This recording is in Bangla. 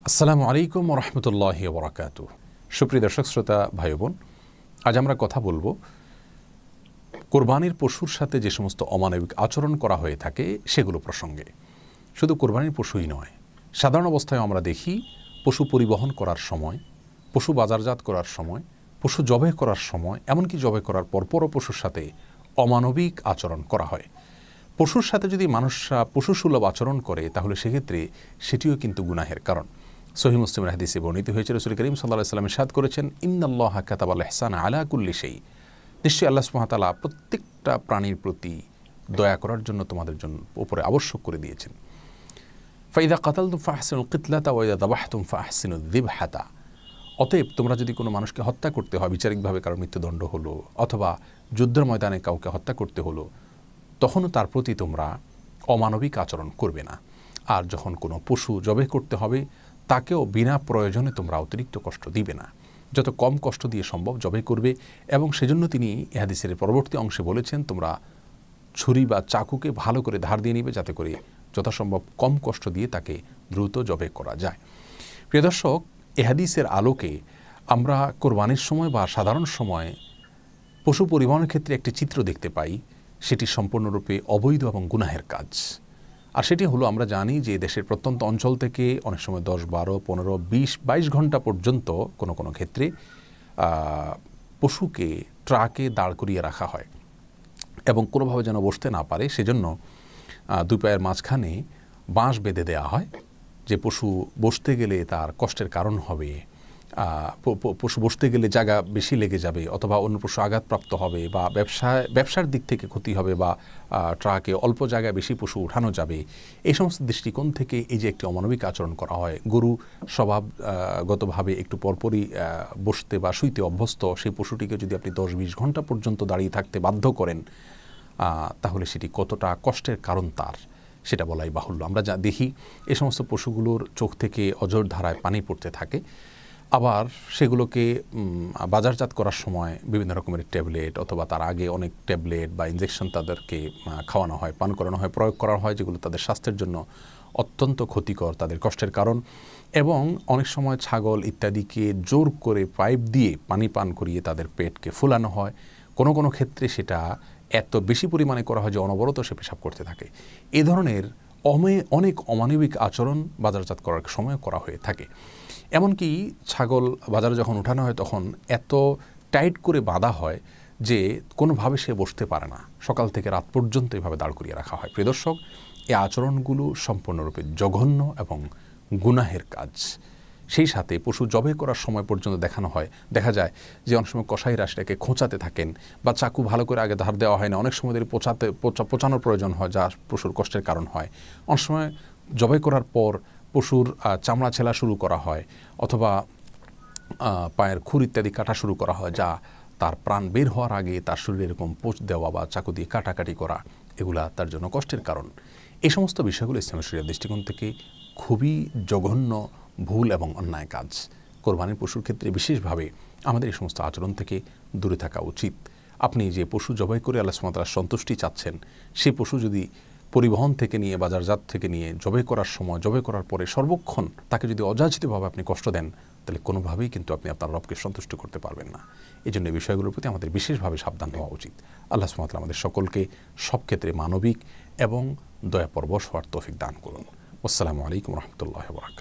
আসসালামু আলাইকুম ওয়া রাহমাতুল্লাহি ওয়া বারাকাতুহু। সুপ্রিয় দর্শক শ্রোতা ভাই বোন, আজ আমরা কথা বলবো কোরবানির পশুর সাথে যে সমস্ত অমানবিক আচরণ করা হয়ে থাকে সেগুলো প্রসঙ্গে। শুধু কোরবানির পশুই নয়, সাধারণ অবস্থায় আমরা দেখি পশু পরিবহন করার সময়, পশু বাজারজাত করার সময়, পশু জবাই করার সময়, এমনকি জবাই করার পরপরও পশুর সাথে অমানবিক আচরণ করা হয়। পশুর সাথে যদি মানুষরা পশুসুলভ আচরণ করে তাহলে সেক্ষেত্রে সেটিও কিন্তু গুনাহের কারণ। সহিহ মুসলিমের হাদিসে বর্ণিত হয়েছে, রাসূল করিম সাল্লাল্লাহু আলাইহি ওয়াসাল্লাম ইরশাদ করেছেন, ইন্নাল্লাহা কাতাবাল ইহসানা আলা কুল্লি শাই। নিশ্চয়ই আল্লাহ সুবহানাহু ওয়া তাআলা প্রত্যেকটা প্রাণীর প্রতি দয়া করার জন্য তোমাদের জন্য উপরে আবশ্যক করে দিয়েছেন। ফাইদা কাতালতুম ফাহসিনুল কিতলাতা ওয়া ইযা যাবাহতুম ফাহসিনুদ যিবহাতা। অতএব তোমরা যদি কোনো মানুষকে হত্যা করতে হয়, বিচারিকভাবে কারো মৃত্যুদণ্ড হলো অথবা যুদ্ধের ময়দানে কাউকে হত্যা করতে হলো, তখনও তার প্রতি তোমরা অমানবিক আচরণ করবে না। আর যখন কোনো পশু জবাই করতে হবে তাকেও বিনা প্রয়োজনে তোমরা অতিরিক্ত কষ্ট দিবে না, যত কম কষ্ট দিয়ে সম্ভব জবাই করবে। এবং সেজন্য তিনি এই হাদিসের পরবর্তী অংশে বলেছেন, তোমরা ছুরি বা চাকুকে ভালো করে ধার দিয়ে নিবে যাতে করে যথাসম্ভব কম কষ্ট দিয়ে তাকে দ্রুত জবাই করা যায়। প্রিয় দর্শক, এই হাদিসের আলোকে আমরা কোরবানির সময় বা সাধারণ সময় পশু পরিবহনের ক্ষেত্রে একটি চিত্র দেখতে পাই, সেটি সম্পূর্ণরূপে অবৈধ এবং গুনাহের কাজ। আর সেটি হলো, আমরা জানি যে দেশের প্রত্যন্ত অঞ্চল থেকে অনেক সময় 10, 12, 15, 20, 22 ঘন্টা পর্যন্ত কোনো কোনো ক্ষেত্রে পশুকে ট্রাকে দাঁড় করিয়ে রাখা হয় এবং কোনোভাবে যেন বসতে না পারে সেজন্য দুই পায়ের মাঝখানে বাঁশ বেঁধে দেওয়া হয়, যে পশু বসতে গেলে তার কষ্টের কারণ হবে, পশু বসতে গেলে জায়গা বেশি লেগে যাবে অথবা অন্য পশু আঘাতপ্রাপ্ত হবে বা ব্যবসার দিক থেকে ক্ষতি হবে বা ট্রাকে অল্প জায়গায় বেশি পশু উঠানো যাবে। এই সমস্ত দৃষ্টিকোণ থেকে এই যে একটি অমানবিক আচরণ করা হয়, গরু স্বভাবগতভাবে একটু পরপরই বসতে বা শুইতে অভ্যস্ত, সেই পশুটিকে যদি আপনি 10-20 ঘন্টা পর্যন্ত দাঁড়িয়ে থাকতে বাধ্য করেন তাহলে সেটি কতটা কষ্টের কারণ তার সেটা বলাই বাহুল্য। আমরা যা দেখি এই সমস্ত পশুগুলোর চোখ থেকে অঝোর ধারায় পানি পড়তে থাকে। আবার সেগুলোকে বাজারজাত করার সময় বিভিন্ন রকমের ট্যাবলেট অথবা তার আগে অনেক ট্যাবলেট বা ইনজেকশন তাদেরকে খাওয়ানো হয়, পান করানো হয়, প্রয়োগ করা হয়, যেগুলো তাদের স্বাস্থ্যের জন্য অত্যন্ত ক্ষতিকর, তাদের কষ্টের কারণ। এবং অনেক সময় ছাগল ইত্যাদিকে জোর করে পাইপ দিয়ে পানি পান করিয়ে তাদের পেটকে ফুলানো হয়। কোনো কোনো ক্ষেত্রে সেটা এত বেশি পরিমাণে করা হয় যে অনবরত সে পেশাব করতে থাকে। এ ধরনের অনেক অমানবিক আচরণ বাজারজাত করার সময় করা হয়ে থাকে। এমনকি ছাগল বাজারে যখন উঠানো হয় তখন এত টাইট করে বাঁধা হয় যে কোনোভাবে সে বসতে পারে না, সকাল থেকে রাত পর্যন্ত এভাবে দাঁড় করিয়ে রাখা হয়। প্রিয় দর্শক, এই আচরণগুলো সম্পূর্ণরূপে জঘন্য এবং গুনাহের কাজ। সেই সাথে পশু জবাই করার সময় পর্যন্ত দেখা যায় যে অনেক সময় কসাইরা সেটাকে খোঁচাতে থাকেন বা চাকু ভালো করে আগে ধার দেওয়া হয় না, অনেক সময় পচানোর প্রয়োজন হয়, যা পশুর কষ্টের কারণ হয়। অনেক সময় জবাই করার পর পশুর চামড়া ছেলা শুরু করা হয় অথবা পায়ের খুর ইত্যাদি কাটা শুরু করা হয়, যা তার প্রাণ বের হওয়ার আগে তার শরীরে এরকম পোঁচ দেওয়া বা চাকু দিয়ে কাটাকাটি করা, এগুলা তার জন্য কষ্টের কারণ। এই সমস্ত বিষয়গুলো ইসলামের শরীয়তের দৃষ্টিকোণ থেকে খুবই জঘন্য, ভুল এবং অন্যায় কাজ। কোরবানির পশুর ক্ষেত্রে বিশেষভাবে আমাদের এই সমস্ত আচরণ থেকে দূরে থাকা উচিত। আপনি যে পশু জবাই করে আল্লাহ সুবহানাহু ওয়া তাআলার সন্তুষ্টি চাচ্ছেন, সেই পশু যদি পরিবহন থেকে নিয়ে বাজারজাত থেকে নিয়ে জবাই করার সময়, জবাই করার পরে সর্বক্ষণ তাকে যদি অযাচিতভাবে আপনি কষ্ট দেন, তাহলে কোনোভাবেই কিন্তু আপনি আপনার রবকে সন্তুষ্ট করতে পারবেন না। এই জন্য এই বিষয়গুলোর প্রতি আমাদের বিশেষভাবে সাবধান হওয়া উচিত। আল্লাহ সুবহানাহু ওয়া তাআলা আমাদের সকলকে সব ক্ষেত্রে মানবিক এবং দয়াপরবশ হওয়ার তৌফিক দান করুন। আসসালামু আলাইকুম ওয়া রাহমাতুল্লাহি ওয়া বারাকাতুহু।